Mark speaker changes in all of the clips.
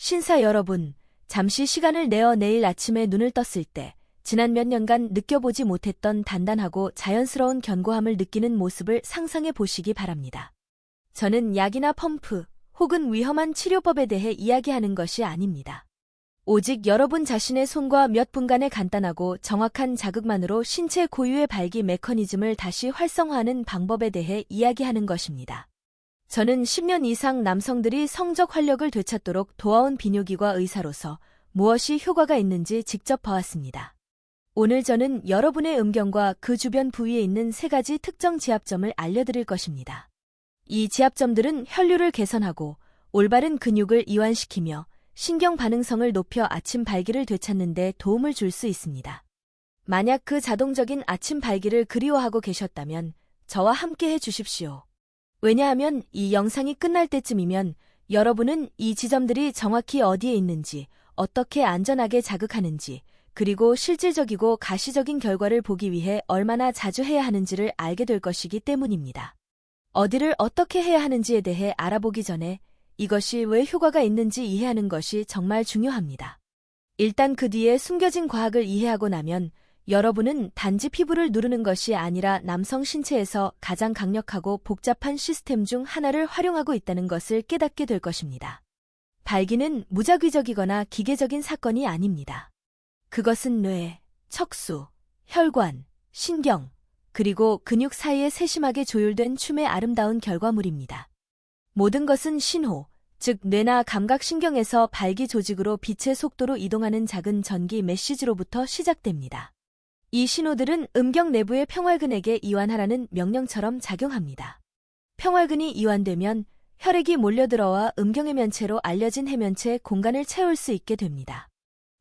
Speaker 1: 신사 여러분, 잠시 시간을 내어 내일 아침에 눈을 떴을 때 지난 몇 년간 느껴보지 못했던 단단하고 자연스러운 견고함을 느끼는 모습을 상상해 보시기 바랍니다. 저는 약이나 펌프 혹은 위험한 치료법에 대해 이야기하는 것이 아닙니다. 오직 여러분 자신의 손과 몇 분간의 간단하고 정확한 자극만으로 신체 고유의 발기 메커니즘을 다시 활성화하는 방법에 대해 이야기하는 것입니다. 저는 10년 이상 남성들이 성적 활력을 되찾도록 도와온 비뇨기과 의사로서 무엇이 효과가 있는지 직접 봐왔습니다. 오늘 저는 여러분의 음경과 그 주변 부위에 있는 3가지 특정 지압점을 알려드릴 것입니다. 이 지압점들은 혈류를 개선하고 올바른 근육을 이완시키며 신경 반응성을 높여 아침 발기를 되찾는 데 도움을 줄 수 있습니다. 만약 그 자동적인 아침 발기를 그리워하고 계셨다면 저와 함께 해주십시오. 왜냐하면 이 영상이 끝날 때쯤이면 여러분은 이 지점들이 정확히 어디에 있는지, 어떻게 안전하게 자극하는지, 그리고 실질적이고 가시적인 결과를 보기 위해 얼마나 자주 해야 하는지를 알게 될 것이기 때문입니다. 어디를 어떻게 해야 하는지에 대해 알아보기 전에 이것이 왜 효과가 있는지 이해하는 것이 정말 중요합니다. 일단 그 뒤에 숨겨진 과학을 이해하고 나면 여러분은 단지 피부를 누르는 것이 아니라 남성 신체에서 가장 강력하고 복잡한 시스템 중 하나를 활용하고 있다는 것을 깨닫게 될 것입니다. 발기는 무작위적이거나 기계적인 사건이 아닙니다. 그것은 뇌, 척수, 혈관, 신경, 그리고 근육 사이에 세심하게 조율된 춤의 아름다운 결과물입니다. 모든 것은 신호, 즉 뇌나 감각신경에서 발기 조직으로 빛의 속도로 이동하는 작은 전기 메시지로부터 시작됩니다. 이 신호들은 음경 내부의 평활근에게 이완하라는 명령처럼 작용합니다. 평활근이 이완되면 혈액이 몰려들어와 음경해면체로 알려진 해면체의 공간을 채울 수 있게 됩니다.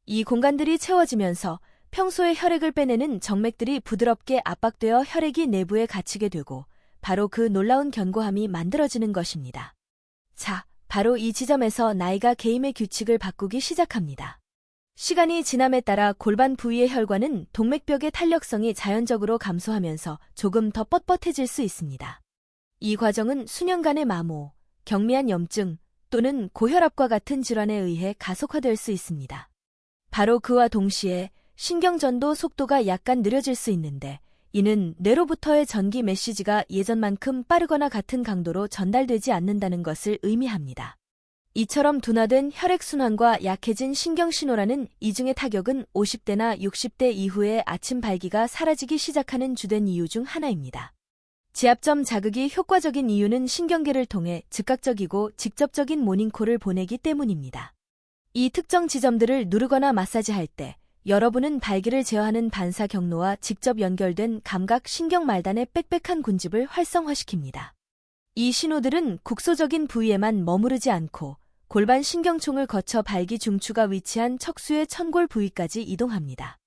Speaker 1: 이 공간들이 채워지면서 평소에 혈액을 빼내는 정맥들이 부드럽게 압박되어 혈액이 내부에 갇히게 되고 바로 그 놀라운 견고함이 만들어지는 것입니다. 자, 바로 이 지점에서 나이가 개임의 규칙을 바꾸기 시작합니다. 시간이 지남에 따라 골반 부위의 혈관은 동맥벽의 탄력성이 자연적으로 감소하면서 조금 더 뻣뻣해질 수 있습니다. 이 과정은 수년간의 마모, 경미한 염증 또는 고혈압과 같은 질환에 의해 가속화될 수 있습니다. 바로 그와 동시에 신경전도 속도가 약간 느려질 수 있는데 이는 뇌로부터의 전기 메시지가 예전만큼 빠르거나 같은 강도로 전달되지 않는다는 것을 의미합니다. 이처럼 둔화된 혈액순환과 약해진 신경신호라는 이중의 타격은 50대나 60대 이후에 아침 발기가 사라지기 시작하는 주된 이유 중 하나입니다. 지압점 자극이 효과적인 이유는 신경계를 통해 즉각적이고 직접적인 모닝콜을 보내기 때문입니다. 이 특정 지점들을 누르거나 마사지할 때 여러분은 발기를 제어하는 반사 경로와 직접 연결된 감각 신경 말단의 빽빽한 군집을 활성화시킵니다. 이 신호들은 국소적인 부위에만 머무르지 않고 골반 신경총을 거쳐 발기 중추가 위치한 척수의 천골 부위까지 이동합니다.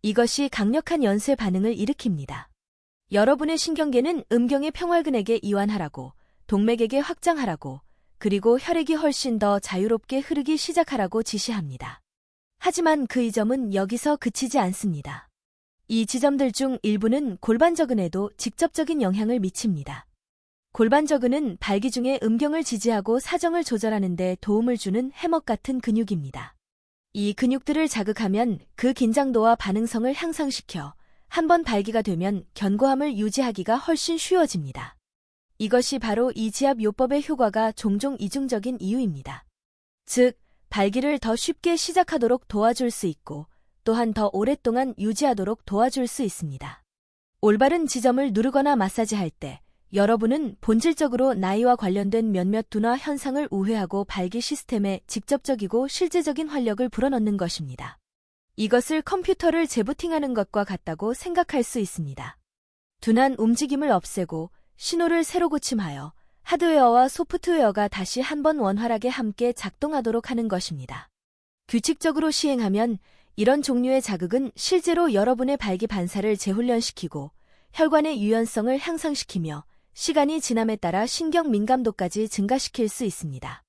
Speaker 1: 이것이 강력한 연쇄 반응을 일으킵니다. 여러분의 신경계는 음경의 평활근에게 이완하라고, 동맥에게 확장하라고, 그리고 혈액이 훨씬 더 자유롭게 흐르기 시작하라고 지시합니다. 하지만 그 이점은 여기서 그치지 않습니다. 이 지점들 중 일부는 골반저근에도 직접적인 영향을 미칩니다. 골반저근은 발기 중에 음경을 지지하고 사정을 조절하는 데 도움을 주는 해먹 같은 근육입니다. 이 근육들을 자극하면 그 긴장도와 반응성을 향상시켜 한번 발기가 되면 견고함을 유지하기가 훨씬 쉬워집니다. 이것이 바로 이 지압요법의 효과가 종종 이중적인 이유입니다. 즉, 발기를 더 쉽게 시작하도록 도와줄 수 있고 또한 더 오랫동안 유지하도록 도와줄 수 있습니다. 올바른 지점을 누르거나 마사지할 때 여러분은 본질적으로 나이와 관련된 몇몇 둔화 현상을 우회하고 발기 시스템에 직접적이고 실제적인 활력을 불어넣는 것입니다. 이것을 컴퓨터를 재부팅하는 것과 같다고 생각할 수 있습니다. 둔한 움직임을 없애고 신호를 새로 고침하여 하드웨어와 소프트웨어가 다시 한번 원활하게 함께 작동하도록 하는 것입니다. 규칙적으로 시행하면 이런 종류의 자극은 실제로 여러분의 발기 반사를 재훈련시키고 혈관의 유연성을 향상시키며 시간이 지남에 따라 신경 민감도까지 증가시킬 수 있습니다.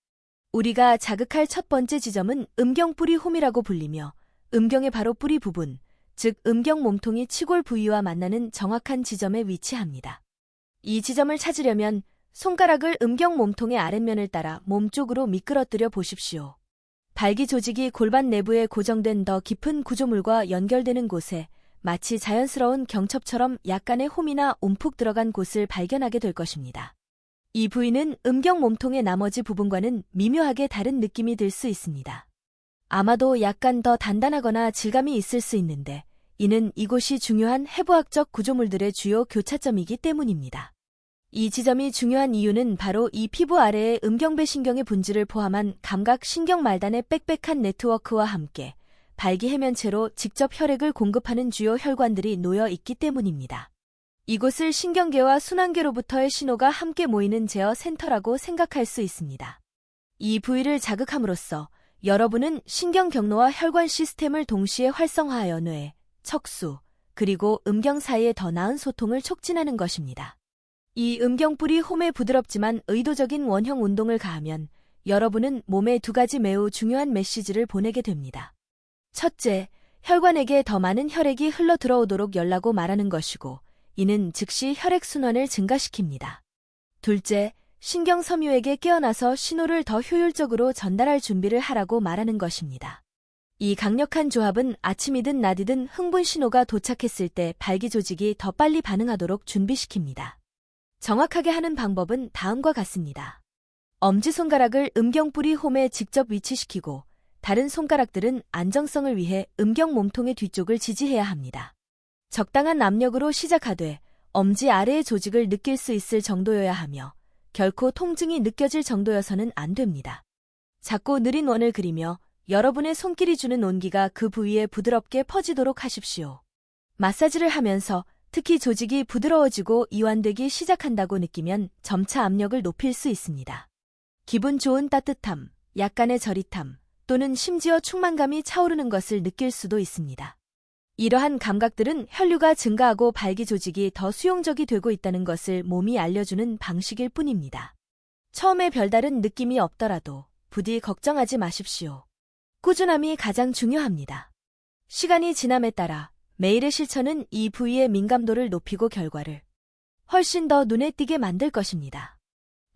Speaker 1: 우리가 자극할 첫 번째 지점은 음경뿌리 홈이라고 불리며 음경의 바로 뿌리 부분, 즉 음경 몸통이 치골 부위와 만나는 정확한 지점에 위치합니다. 이 지점을 찾으려면 손가락을 음경 몸통의 아랫면을 따라 몸쪽으로 미끄러뜨려 보십시오. 발기 조직이 골반 내부에 고정된 더 깊은 구조물과 연결되는 곳에 마치 자연스러운 경첩처럼 약간의 홈이나 움푹 들어간 곳을 발견하게 될 것입니다. 이 부위는 음경 몸통의 나머지 부분과는 미묘하게 다른 느낌이 들 수 있습니다. 아마도 약간 더 단단하거나 질감이 있을 수 있는데 이는 이곳이 중요한 해부학적 구조물들의 주요 교차점이기 때문입니다. 이 지점이 중요한 이유는 바로 이 피부 아래의 음경배신경의 분지를 포함한 감각 신경 말단의 빽빽한 네트워크와 함께 발기 해면체로 직접 혈액을 공급하는 주요 혈관들이 놓여 있기 때문입니다. 이곳을 신경계와 순환계로부터의 신호가 함께 모이는 제어 센터라고 생각할 수 있습니다. 이 부위를 자극함으로써 여러분은 신경 경로와 혈관 시스템을 동시에 활성화하여 뇌, 척수, 그리고 음경 사이의 더 나은 소통을 촉진하는 것입니다. 이 음경뿌리 홈에 부드럽지만 의도적인 원형 운동을 가하면 여러분은 몸에 두 가지 매우 중요한 메시지를 보내게 됩니다. 첫째, 혈관에게 더 많은 혈액이 흘러 들어오도록 열라고 말하는 것이고, 이는 즉시 혈액순환을 증가시킵니다. 둘째, 신경섬유에게 깨어나서 신호를 더 효율적으로 전달할 준비를 하라고 말하는 것입니다. 이 강력한 조합은 아침이든 낮이든 흥분 신호가 도착했을 때 발기 조직이 더 빨리 반응하도록 준비시킵니다. 정확하게 하는 방법은 다음과 같습니다. 엄지손가락을 음경뿌리 홈에 직접 위치시키고 다른 손가락들은 안정성을 위해 음경 몸통의 뒤쪽을 지지해야 합니다. 적당한 압력으로 시작하되 엄지 아래의 조직을 느낄 수 있을 정도여야 하며 결코 통증이 느껴질 정도여서는 안 됩니다. 작고 느린 원을 그리며 여러분의 손길이 주는 온기가 그 부위에 부드럽게 퍼지도록 하십시오. 마사지를 하면서 특히 조직이 부드러워지고 이완되기 시작한다고 느끼면 점차 압력을 높일 수 있습니다. 기분 좋은 따뜻함, 약간의 저릿함, 또는 심지어 충만감이 차오르는 것을 느낄 수도 있습니다. 이러한 감각들은 혈류가 증가하고 발기 조직이 더 수용적이 되고 있다는 것을 몸이 알려주는 방식일 뿐입니다. 처음에 별다른 느낌이 없더라도 부디 걱정하지 마십시오. 꾸준함이 가장 중요합니다. 시간이 지남에 따라 매일의 실천은 이 부위의 민감도를 높이고 결과를 훨씬 더 눈에 띄게 만들 것입니다.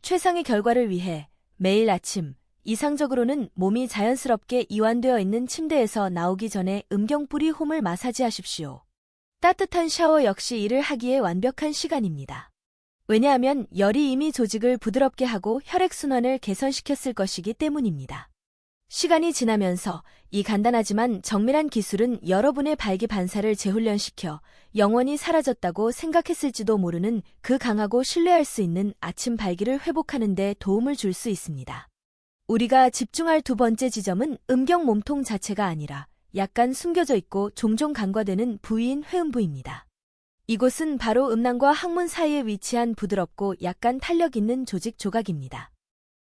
Speaker 1: 최상의 결과를 위해 매일 아침, 이상적으로는 몸이 자연스럽게 이완되어 있는 침대에서 나오기 전에 음경뿌리 홈을 마사지하십시오. 따뜻한 샤워 역시 이를 하기에 완벽한 시간입니다. 왜냐하면 열이 이미 조직을 부드럽게 하고 혈액순환을 개선시켰을 것이기 때문입니다. 시간이 지나면서 이 간단하지만 정밀한 기술은 여러분의 발기 반사를 재훈련시켜 영원히 사라졌다고 생각했을지도 모르는 그 강하고 신뢰할 수 있는 아침 발기를 회복하는 데 도움을 줄 수 있습니다. 우리가 집중할 두 번째 지점은 음경 몸통 자체가 아니라 약간 숨겨져 있고 종종 간과되는 부위인 회음부입니다. 이곳은 바로 음낭과 항문 사이에 위치한 부드럽고 약간 탄력 있는 조직 조각입니다.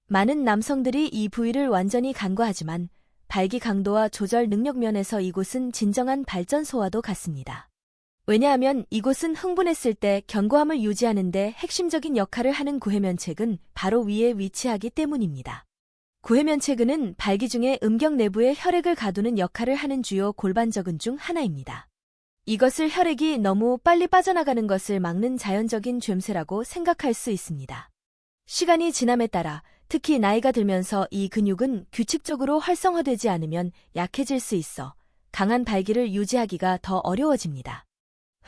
Speaker 1: 많은 남성들이 이 부위를 완전히 간과하지만 발기 강도와 조절 능력 면에서 이곳은 진정한 발전소와도 같습니다. 왜냐하면 이곳은 흥분했을 때 견고함을 유지하는 데 핵심적인 역할을 하는 구해면체근 바로 위에 위치하기 때문입니다. 구해면체근은 발기 중에 음경 내부에 혈액을 가두는 역할을 하는 주요 골반저근 중 하나입니다. 이것을 혈액이 너무 빨리 빠져나가는 것을 막는 자연적인 죔쇠라고 생각할 수 있습니다. 시간이 지남에 따라 특히 나이가 들면서 이 근육은 규칙적으로 활성화되지 않으면 약해질 수 있어 강한 발기를 유지하기가 더 어려워집니다.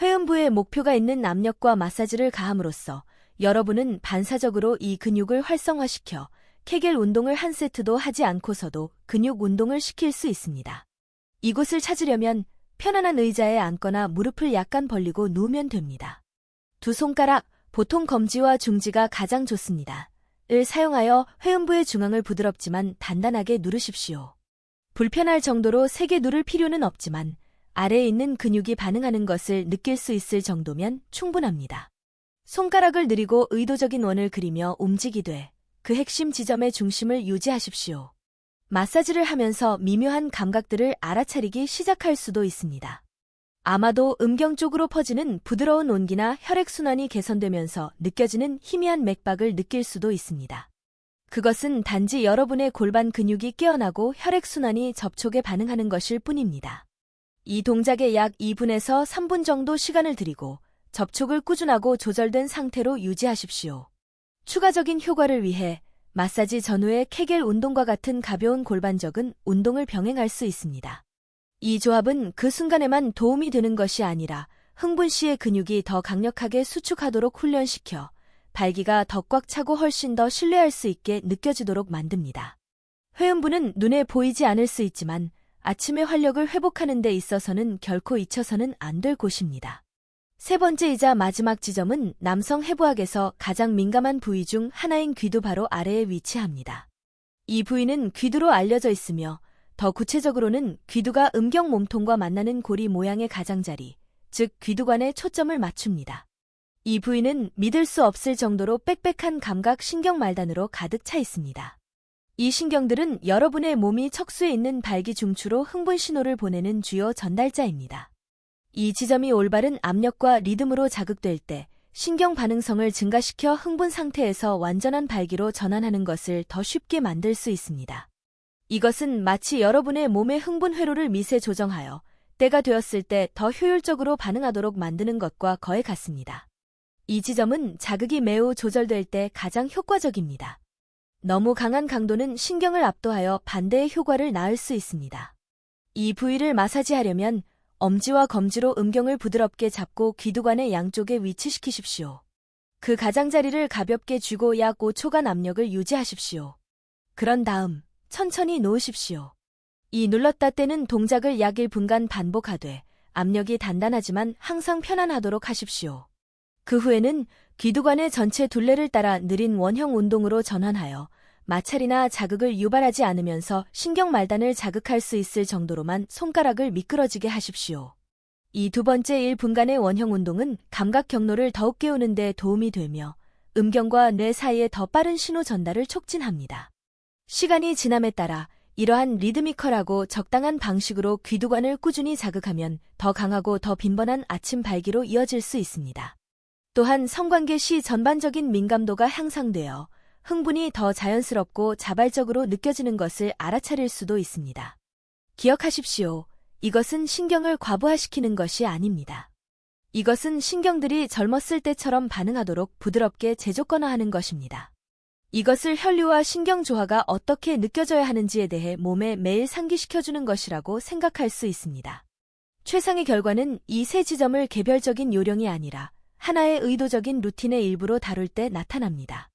Speaker 1: 회음부에 목표가 있는 압력과 마사지를 가함으로써 여러분은 반사적으로 이 근육을 활성화시켜 케겔 운동을 한 세트도 하지 않고서도 근육 운동을 시킬 수 있습니다. 이곳을 찾으려면 편안한 의자에 앉거나 무릎을 약간 벌리고 누우면 됩니다. 두 손가락, 보통 검지와 중지가 가장 좋습니다. 을 사용하여 회음부의 중앙을 부드럽지만 단단하게 누르십시오. 불편할 정도로 세게 누를 필요는 없지만 아래에 있는 근육이 반응하는 것을 느낄 수 있을 정도면 충분합니다. 손가락을 느리고 의도적인 원을 그리며 움직이되 그 핵심 지점의 중심을 유지하십시오. 마사지를 하면서 미묘한 감각들을 알아차리기 시작할 수도 있습니다. 아마도 음경 쪽으로 퍼지는 부드러운 온기나 혈액순환이 개선되면서 느껴지는 희미한 맥박을 느낄 수도 있습니다. 그것은 단지 여러분의 골반 근육이 깨어나고 혈액순환이 접촉에 반응하는 것일 뿐입니다. 이 동작에 약 2분에서 3분 정도 시간을 들이고 접촉을 꾸준하고 조절된 상태로 유지하십시오. 추가적인 효과를 위해 마사지 전후의 케겔 운동과 같은 가벼운 골반적인 운동을 병행할 수 있습니다. 이 조합은 그 순간에만 도움이 되는 것이 아니라 흥분 시의 근육이 더 강력하게 수축하도록 훈련시켜 발기가 더 꽉 차고 훨씬 더 신뢰할 수 있게 느껴지도록 만듭니다. 회음부는 눈에 보이지 않을 수 있지만 아침의 활력을 회복하는 데 있어서는 결코 잊혀서는 안 될 곳입니다. 세 번째이자 마지막 지점은 남성 해부학에서 가장 민감한 부위 중 하나인 귀두 바로 아래에 위치합니다. 이 부위는 귀두로 알려져 있으며 더 구체적으로는 귀두가 음경 몸통과 만나는 고리 모양의 가장자리, 즉 귀두관에 초점을 맞춥니다. 이 부위는 믿을 수 없을 정도로 빽빽한 감각 신경 말단으로 가득 차 있습니다. 이 신경들은 여러분의 몸이 척수에 있는 발기 중추로 흥분 신호를 보내는 주요 전달자입니다. 이 지점이 올바른 압력과 리듬으로 자극될 때 신경 반응성을 증가시켜 흥분 상태에서 완전한 발기로 전환하는 것을 더 쉽게 만들 수 있습니다. 이것은 마치 여러분의 몸의 흥분 회로를 미세 조정하여 때가 되었을 때 더 효율적으로 반응하도록 만드는 것과 거의 같습니다. 이 지점은 자극이 매우 조절될 때 가장 효과적입니다. 너무 강한 강도는 신경을 압도하여 반대의 효과를 낳을 수 있습니다. 이 부위를 마사지하려면 엄지와 검지로 음경을 부드럽게 잡고 귀두관의 양쪽에 위치시키십시오. 그 가장자리를 가볍게 쥐고 약 5초간 압력을 유지하십시오. 그런 다음 천천히 놓으십시오. 이 눌렀다 떼는 동작을 약 1분간 반복하되 압력이 단단하지만 항상 편안하도록 하십시오. 그 후에는 귀두관의 전체 둘레를 따라 느린 원형 운동으로 전환하여 마찰이나 자극을 유발하지 않으면서 신경 말단을 자극할 수 있을 정도로만 손가락을 미끄러지게 하십시오. 이 두 번째 1분간의 원형 운동은 감각 경로를 더욱 깨우는 데 도움이 되며 음경과 뇌 사이에 더 빠른 신호 전달을 촉진합니다. 시간이 지남에 따라 이러한 리드미컬하고 적당한 방식으로 귀두관을 꾸준히 자극하면 더 강하고 더 빈번한 아침 발기로 이어질 수 있습니다. 또한 성관계 시 전반적인 민감도가 향상되어 흥분이 더 자연스럽고 자발적으로 느껴지는 것을 알아차릴 수도 있습니다. 기억하십시오. 이것은 신경을 과부하시키는 것이 아닙니다. 이것은 신경들이 젊었을 때처럼 반응하도록 부드럽게 재조건화하는 것입니다. 이것을 혈류와 신경 조화가 어떻게 느껴져야 하는지에 대해 몸에 매일 상기시켜주는 것이라고 생각할 수 있습니다. 최상의 결과는 이 세 지점을 개별적인 요령이 아니라 하나의 의도적인 루틴의 일부로 다룰 때 나타납니다.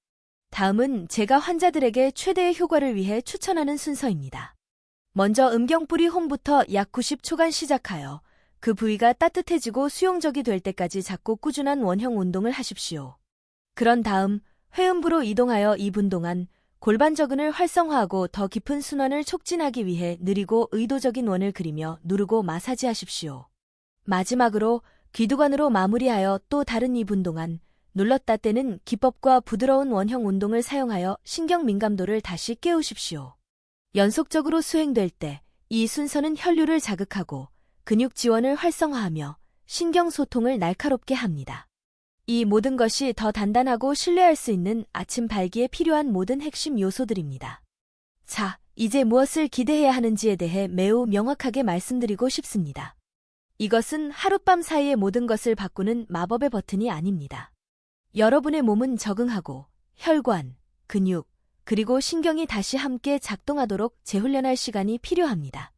Speaker 1: 다음은 제가 환자들에게 최대의 효과를 위해 추천하는 순서입니다. 먼저 음경뿌리 홈부터 약 90초간 시작하여 그 부위가 따뜻해지고 수용적이 될 때까지 작고 꾸준한 원형 운동을 하십시오. 그런 다음 회음부로 이동하여 2분 동안 골반저근을 활성화하고 더 깊은 순환을 촉진하기 위해 느리고 의도적인 원을 그리며 누르고 마사지하십시오. 마지막으로 귀두관으로 마무리하여 또 다른 2분 동안 눌렀다 떼는 기법과 부드러운 원형 운동을 사용하여 신경 민감도를 다시 깨우십시오. 연속적으로 수행될 때 이 순서는 혈류를 자극하고 근육 지원을 활성화하며 신경 소통을 날카롭게 합니다. 이 모든 것이 더 단단하고 신뢰할 수 있는 아침 발기에 필요한 모든 핵심 요소들입니다. 자, 이제 무엇을 기대해야 하는지에 대해 매우 명확하게 말씀드리고 싶습니다. 이것은 하룻밤 사이에 모든 것을 바꾸는 마법의 버튼이 아닙니다. 여러분의 몸은 적응하고 혈관, 근육, 그리고 신경이 다시 함께 작동하도록 재훈련할 시간이 필요합니다.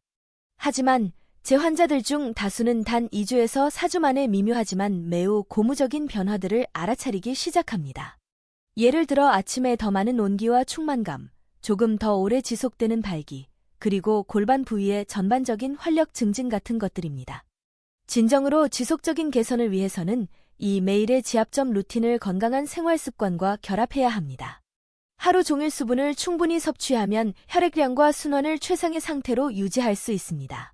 Speaker 1: 하지만 제 환자들 중 다수는 단 2주에서 4주 만에 미묘하지만 매우 고무적인 변화들을 알아차리기 시작합니다. 예를 들어 아침에 더 많은 온기와 충만감, 조금 더 오래 지속되는 발기, 그리고 골반 부위의 전반적인 활력 증진 같은 것들입니다. 진정으로 지속적인 개선을 위해서는 이 매일의 지압점 루틴을 건강한 생활 습관과 결합해야 합니다. 하루 종일 수분을 충분히 섭취하면 혈액량과 순환을 최상의 상태로 유지할 수 있습니다.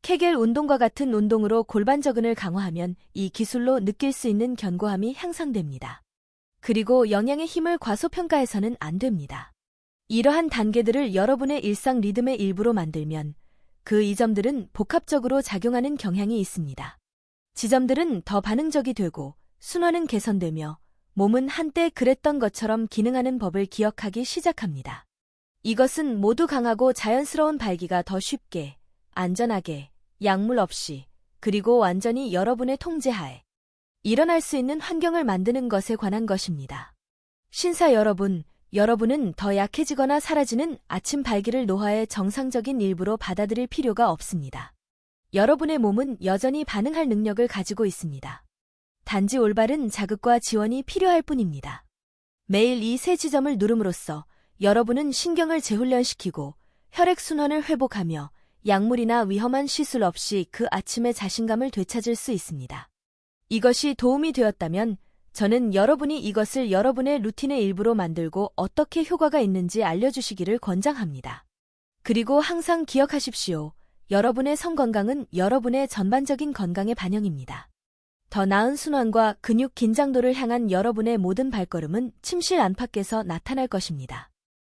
Speaker 1: 케겔 운동과 같은 운동으로 골반저근을 강화하면 이 기술로 느낄 수 있는 견고함이 향상됩니다. 그리고 영양의 힘을 과소평가해서는 안 됩니다. 이러한 단계들을 여러분의 일상 리듬의 일부로 만들면 그 이점들은 복합적으로 작용하는 경향이 있습니다. 지점들은 더 반응적이 되고 순환은 개선되며 몸은 한때 그랬던 것처럼 기능하는 법을 기억하기 시작합니다. 이것은 모두 강하고 자연스러운 발기가 더 쉽게, 안전하게, 약물 없이, 그리고 완전히 여러분의 통제하에 일어날 수 있는 환경을 만드는 것에 관한 것입니다. 신사 여러분, 여러분은 더 약해지거나 사라지는 아침 발기를 노화의 정상적인 일부로 받아들일 필요가 없습니다. 여러분의 몸은 여전히 반응할 능력을 가지고 있습니다. 단지 올바른 자극과 지원이 필요할 뿐입니다. 매일 이 세 지점을 누름으로써 여러분은 신경을 재훈련시키고 혈액순환을 회복하며 약물이나 위험한 시술 없이 그 아침의 자신감을 되찾을 수 있습니다. 이것이 도움이 되었다면 저는 여러분이 이것을 여러분의 루틴의 일부로 만들고 어떻게 효과가 있는지 알려주시기를 권장합니다. 그리고 항상 기억하십시오. 여러분의 성건강은 여러분의 전반적인 건강의 반영입니다. 더 나은 순환과 근육 긴장도를 향한 여러분의 모든 발걸음은 침실 안팎에서 나타날 것입니다.